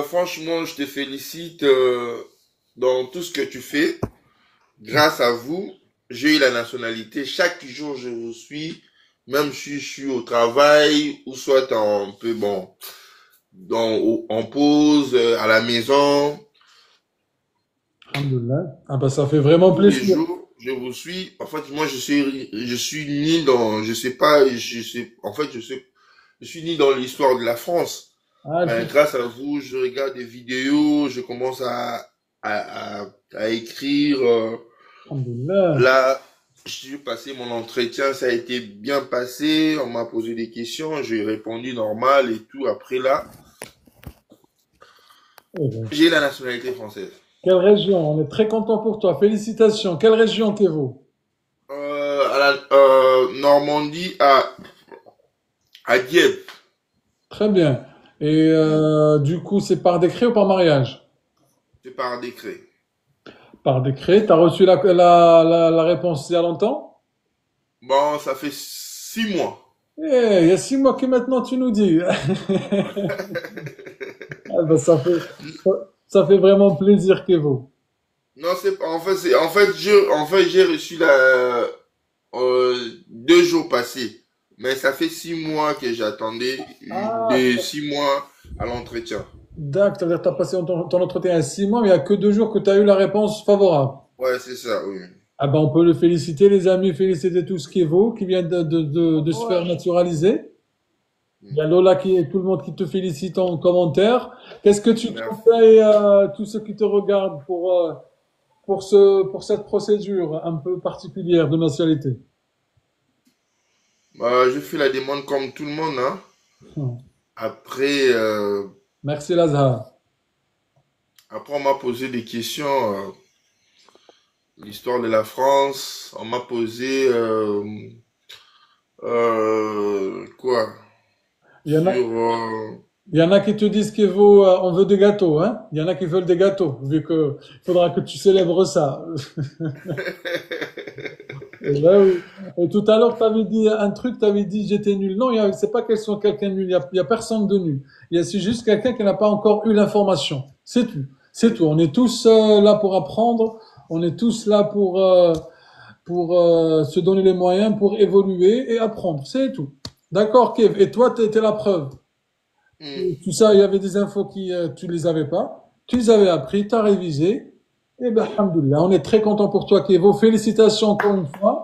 Franchement, je te félicite dans tout ce que tu fais. Grâce à vous, j'ai eu la nationalité. Chaque jour, je vous suis. Même si je suis au travail, ou soit en pause, à la maison. Alhamdoulilah. Ah ben, ça fait vraiment Tous les plaisir. jours, je vous suis. En fait, moi, je suis ni dans, je suis ni dans l'histoire de la France. Grâce à vous, je regarde des vidéos, je commence à écrire. Alhamdoulilah. Là, j'ai passé mon entretien, ça a été bien passé. On m'a posé des questions, j'ai répondu normal et tout. Après là, j'ai la nationalité française. Quelle région? On est très content pour toi. Félicitations. Quelle région, Kevo? Normandie, à Dieppe. Très bien. Et du coup, c'est par décret ou par mariage? C'est par décret. Par décret. Tu as reçu la réponse il y a longtemps? Bon, ça fait 6 mois. Eh, il y a 6 mois que maintenant tu nous dis. Ah ben, ça fait vraiment plaisir, Kevo. Non, j'ai reçu 2 jours passés. Mais ça fait 6 mois que j'attendais, de 6 mois à l'entretien. D'accord, c'est-à-dire que tu as passé ton entretien à 6 mois, mais il n'y a que 2 jours que tu as eu la réponse favorable. Ouais, c'est ça, oui. Ah ben, on peut le féliciter, les amis, féliciter tous Kevo, qui vient de se faire naturaliser. Il y a Lola et tout le monde qui te félicite en commentaire. Qu'est-ce que tu conseilles à tous ceux qui te regardent pour cette procédure un peu particulière de nationalité? Je fais la demande comme tout le monde, hein. Après, Merci Lazare. on m'a posé des questions, l'histoire de la France, on m'a posé, quoi? Il y en a qui te disent on veut des gâteaux, hein? Il y en a qui veulent des gâteaux, vu que il faudra que tu célèbres ça. Et, là, et tout à l'heure, tu avais dit un truc, tu avais dit j'étais nul. Non, c'est pas qu'elles sont quelqu'un de nul, il y a personne de nul. C'est juste quelqu'un qui n'a pas encore eu l'information. C'est tout. C'est tout. On est tous là pour apprendre, on est tous là pour se donner les moyens pour évoluer et apprendre. C'est tout. D'accord, Kev. Et toi, t'étais la preuve. Tout ça, il y avait des infos qui tu les avais pas. tu les avais appris, tu as révisé. Et ben, alhamdoulilah, on est très content pour toi, Kevo. Félicitations encore une fois.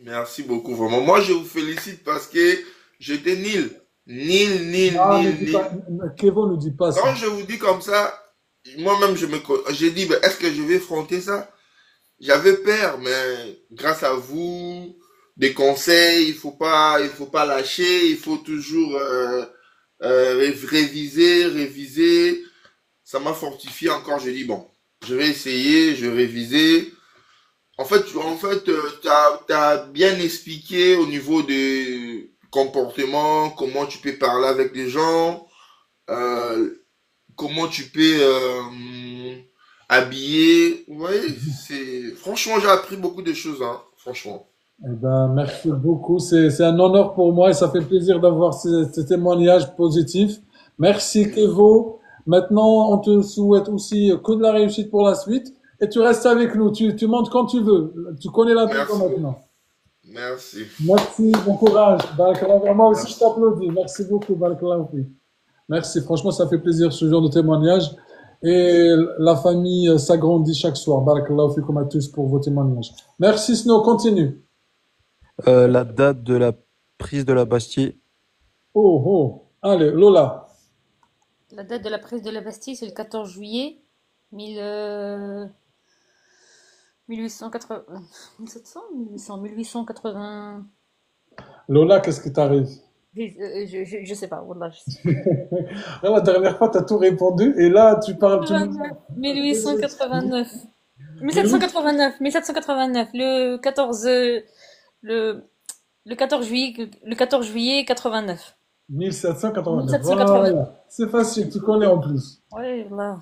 Merci beaucoup, vraiment. Moi, je vous félicite parce que j'étais nul. Ah, ne Nul, dis nul. pas, Kevo ne dit pas Quand ça. je vous dis comme ça, moi-même, j'ai dit, ben, est-ce que je vais affronter ça? J'avais peur, mais grâce à vous, des conseils, il faut pas lâcher, il faut toujours réviser. Ça m'a fortifié encore. J'ai dit bon, je vais essayer, je vais réviser. T'as bien expliqué au niveau du comportement, comment tu peux parler avec les gens, euh, comment tu peux habiller. Vous voyez, franchement, j'ai appris beaucoup de choses, hein, franchement. Eh ben, merci beaucoup. C'est un honneur pour moi et ça fait plaisir d'avoir ces témoignages positifs. Merci, Kevo. Maintenant, on te souhaite aussi que de la réussite pour la suite et tu restes avec nous. Tu montes quand tu veux. Tu connais la Merci maison beaucoup. maintenant. Merci. Merci, bon courage. Barakallah. Moi aussi, je Merci. t'applaudis. Merci beaucoup. Barakallah. Merci. Franchement, ça fait plaisir ce genre de témoignage. Et la famille s'agrandit chaque soir. Barakallah fikum à tous pour vos témoignages. Merci, Snow. Continue. La date de la prise de la Bastille. Oh, oh. Allez, Lola. La date de la prise de la Bastille, c'est le 14 juillet 1880, 1700, 1880. Lola, qu'est-ce qui t'arrive? Je sais pas, wallah, je sais Là, la dernière fois, tu as tout répondu et là, tu parles, tu me dis. 1889. 1889. 1789, le 14, le 14 juillet, le 14 juillet 89. 1789. 1789. Voilà. C'est facile, tu connais en plus. Oui, là.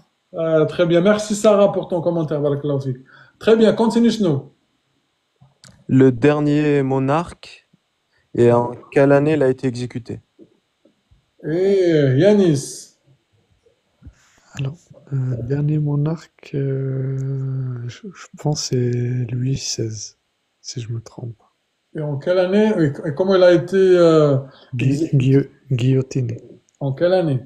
Très bien. Merci, Sarah, pour ton commentaire. Barakallahu fik. Très bien. Continue, Snow. Le dernier monarque et en quelle année il a été exécuté? Et Yanis. Alors, dernier monarque, je pense que c'est Louis XVI, si je me trompe. Et en quelle année? Et comment il a été exécuté? Guillotiné. En quelle année?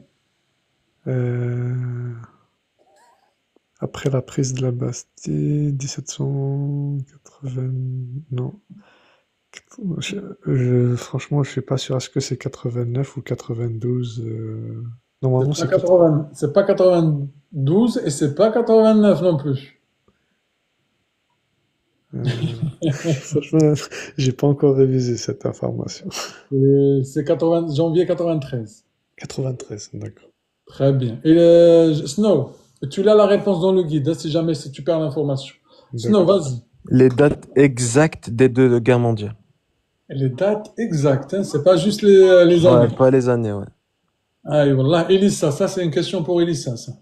Après la prise de la Bastille, 1780... Non. Franchement, je suis pas sûr. Est-ce que c'est 89 ou 92 Normalement, C'est c'est pas 80, c'est pas 92 et c'est pas 89 non plus. Franchement, j'ai pas encore révisé cette information. Et c'est janvier 93. 93, d'accord. Très bien. Et Snow, tu as la réponse dans le guide, hein, si jamais si tu perds l'information. Snow, D'accord. vas-y. Les dates exactes des deux guerres mondiales. Et les dates exactes, hein, c'est pas juste les Ouais, années. pas les années, ouais. Ah, et voilà. Elissa, ça c'est une question pour Elissa, ça.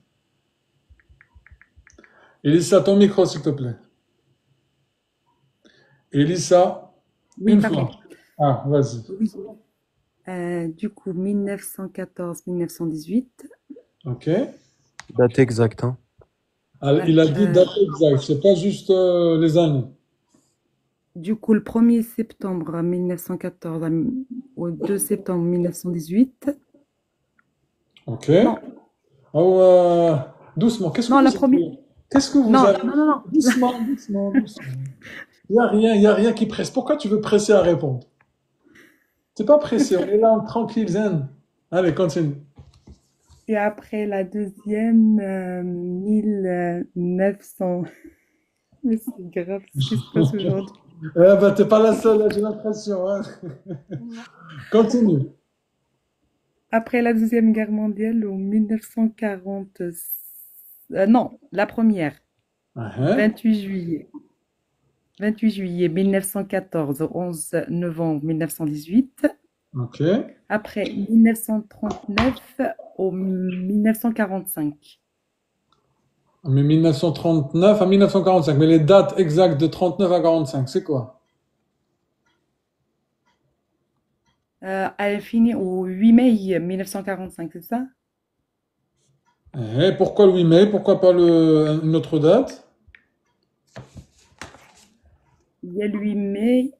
Elissa, ton micro, s'il te plaît. Elissa, Oui, une pardon. fois. Ah, vas-y. Oui. Du coup, 1914-1918. Ok. Date exacte, hein. Alors, il a dit date exacte, c'est pas juste les années. Du coup, le 1er septembre 1914 au 2 septembre 1918. Ok. Non, Oh, doucement, qu'est-ce que non, vous la avez? première. Qu'est-ce que vous Non, avez? non, non, non. Doucement. Il y a rien qui presse. Pourquoi tu veux presser à répondre? T'es pas pressé, on est là, tranquille, zen. Allez, continue. Et après la deuxième, 1900. Mais c'est grave ce qui se passe aujourd'hui. T'es pas la seule, là, j'ai l'impression, hein. Continue. Après la Deuxième Guerre mondiale, en 1940. Non, la première. 28 juillet. 28 juillet 1914 au 11 novembre 1918. Ok. Après 1939 au 1945. Mais 1939 à 1945. Mais les dates exactes de 39 à 45, c'est quoi? Elle finit au 8 mai 1945, c'est ça? Pourquoi le 8 mai? Pourquoi pas une autre date? Il y a le 8 mai,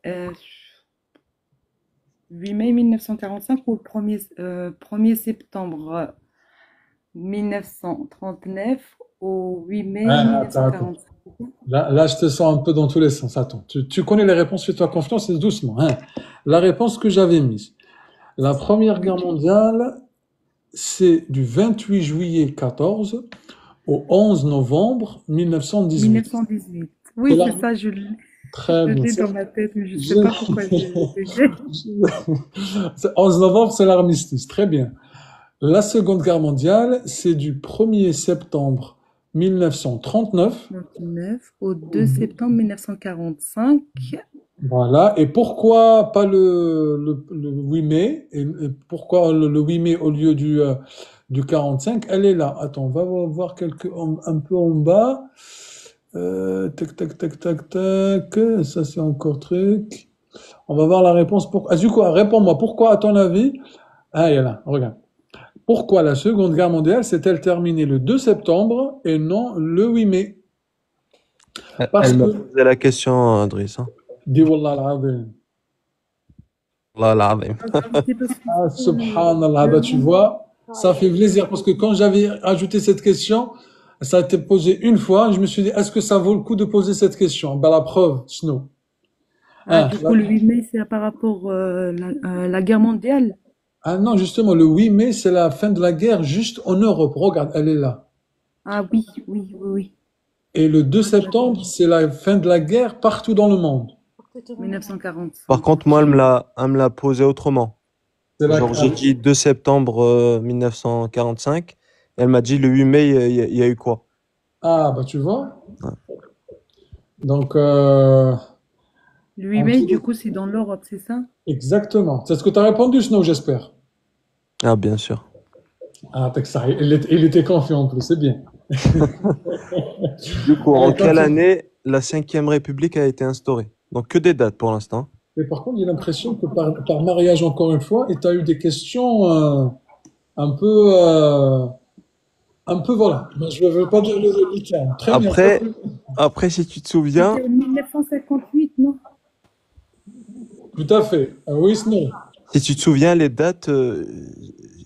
8 mai 1945 ou le 1er septembre 1939 au 8 mai Ah, attends. 1945. Là, je te sens un peu dans tous les sens. Attends, tu connais les réponses, fais-toi confiance, et doucement, hein. La réponse que j'avais mise. La Première Guerre mondiale, c'est du 28 juillet 14 au 11 novembre 1918. 1918. C'est Oui, la... c'est ça, je Très bien. l'ai dans ma tête, mais je ne sais pas pourquoi j'ai... 11 novembre, c'est l'armistice. Très bien. La Seconde Guerre mondiale, c'est du 1er septembre 1939 au 2 septembre 1945. Voilà. Et pourquoi pas le 8 mai et pourquoi le 8 mai au lieu du 45? Elle est là. Attends, on va voir un peu en bas. Tac, tac, tac, tac, tac. Ça, c'est encore truc. On va voir la réponse. Du coup, réponds-moi. Pourquoi, à ton avis? Ah, il y a là. Regarde. Pourquoi la Seconde Guerre mondiale s'est-elle terminée le 2 septembre et non le 8 mai? Parce Elle m'a que... posé la question, Driss. Hein. Dis Wallah al-Azim. Wallah al-Azim. Ah, subhanallah, bah, tu vois, ça fait plaisir parce que quand j'avais ajouté cette question, ça a été posé une fois, je me suis dit, est-ce que ça vaut le coup de poser cette question? Ben, la preuve, Snow. Ah, du coup, le 8 mai, c'est par rapport à la guerre mondiale? Ah non, justement, le 8 mai, c'est la fin de la guerre juste en Europe. Regarde, elle est là. Ah oui, oui, oui, oui. Et le 2 septembre, c'est la fin de la guerre partout dans le monde. 1940. Par contre, moi, elle me l'a posé autrement. Genre, j'ai dit 2 septembre 1945. Et elle m'a dit le 8 mai, il y a eu quoi? Ah, bah tu vois. Ouais. Donc, le 8 mai, du coup, c'est dans l'Europe, c'est ça? Exactement. C'est ce que tu as répondu, Snow, j'espère. Ah, bien sûr. Ah, ça, il était confiant en plus, c'est bien. Du coup, en quelle année la 5e République a été instaurée? Donc, que des dates pour l'instant. Mais par contre, j'ai l'impression que par mariage, encore une fois, et tu as eu des questions un peu, voilà. Mais je ne veux pas dire le terme. Très bien. Après, si tu te souviens. C'était en 1958, non? Tout à fait. Oui, Snow. Si tu te souviens, les dates,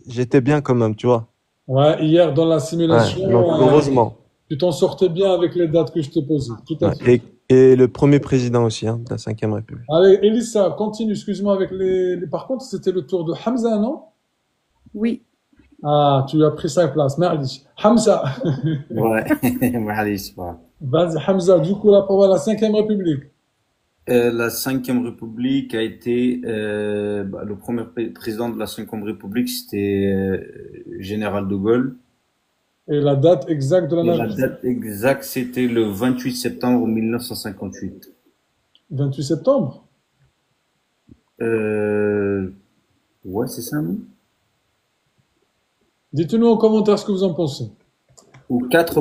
j'étais bien quand même, tu vois. Ouais, hier dans la simulation, Ouais, donc, heureusement. Tu t'en sortais bien avec les dates que je te posais. Tout à fait. Et le premier président aussi, hein, de la 5e République. Allez, Elissa, continue, excuse-moi, avec les... Par contre, c'était le tour de Hamza, non? Oui. Ah, tu as pris sa place. Merci. Hamza. Ouais, معليش. Vas-y, Hamza, du coup, là, pour la 5e République. La 5e République a été, le premier président de la 5e République, c'était Général de Gaulle. Et la date exacte de la naissance? La date exacte, c'était le 28 septembre 1958. 28 septembre? Ouais, c'est ça, non? Dites-nous en commentaire ce que vous en pensez. Ou 4